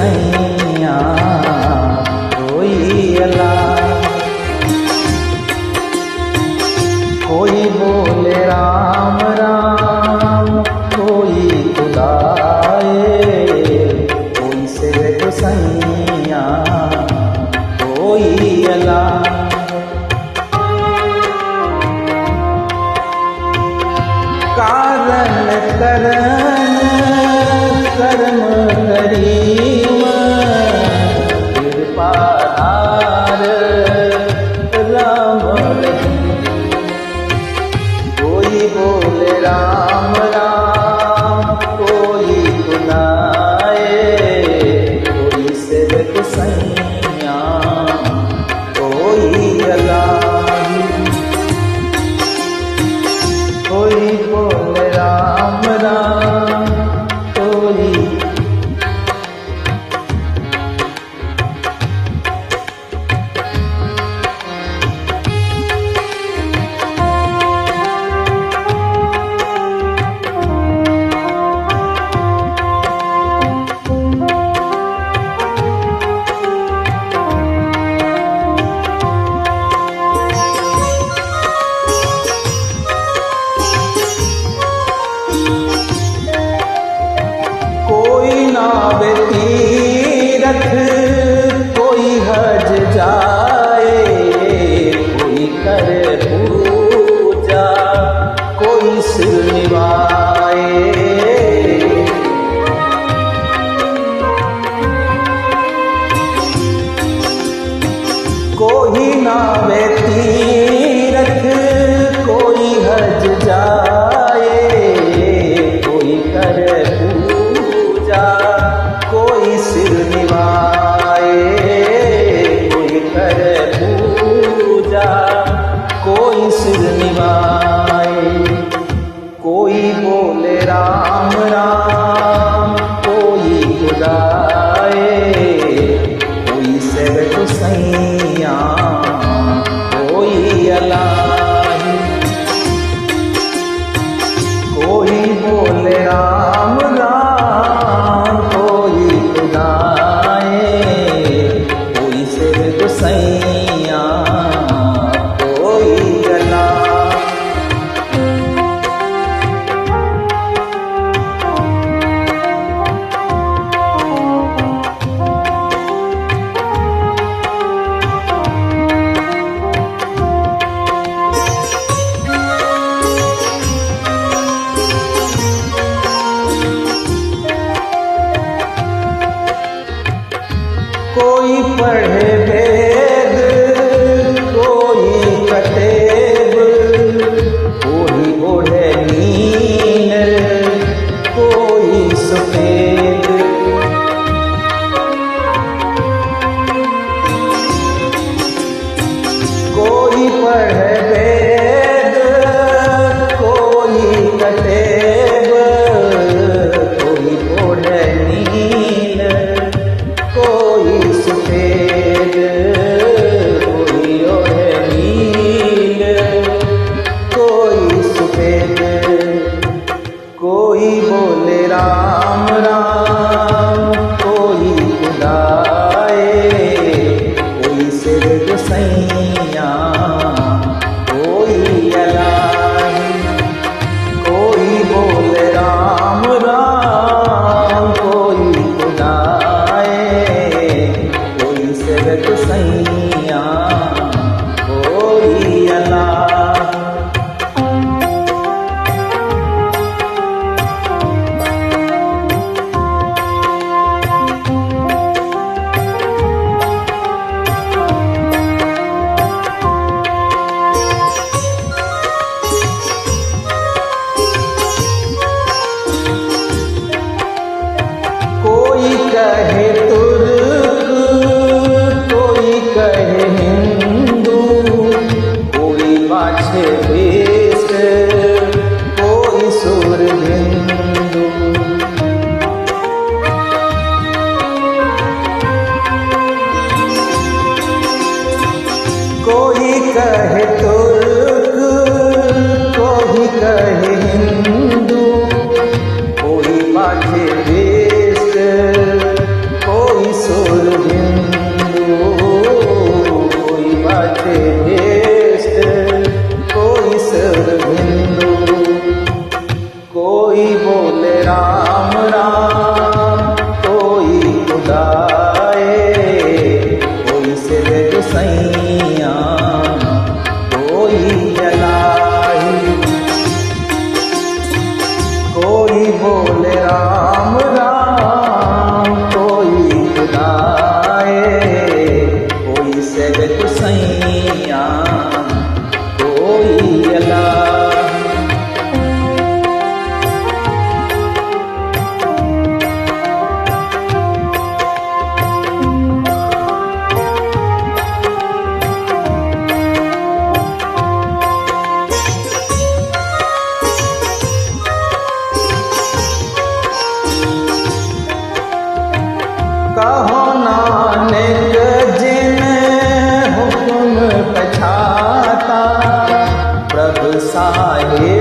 सैया कोई अल्लाह। कोई बोले राम राम, कोई खुदाए, कोई सिर्फ सैया कोई अल्लाह। कारण करन कर्म करीम, कृपाधार राम रहीम। कोई बोले राम राम, कोई गुनाए, कोई सिर्फ सैया कोई अल्लाह। कोई बोले राम राम, कोई नावे तीरथ, कोई हज जाए, कोई करे पूजा, कोई सिर निभाए। कोई नावे तीरथ, कोई हज जाए, कोई करे कोई सिर निभाए, कोई करे पूजा, कोई सिर निभाए। कोई बोले राम राम, कोई खुदाए, कोई सिर्फ सैया कोई अल्लाह। कोई बोले राम राम, कोई खुदाए, कोई सिर्फ सैया कोई अल्लाह। कोई पढ़े वेद, कोई कतेब, कोई ओढ़े नील, कोई सफेद। कोई पढ़े वेद, कोई कतेब, कोई ओढ़े नील, कोई सफेद, कोई ओढ़े नील, कोई सफेद। कोई बोले राम राम, कोई खुदाए, कोई सिर्फ सैया कोई अल्लाह। कोई बोले राम राम, कोई खुदाए, कोई सिर्फ सैया कोई अल्लाह। कोई कहे तुर्क, कोई कहे हिंदू, कोई बाछे वेश, कोई सुर हिंदू। कोई कहे तुर्क, कोई कहे हिंदू, कोई बाछे वेश, कोई कहो नानक जिन हुक्म पछाता, प्रभु साहिब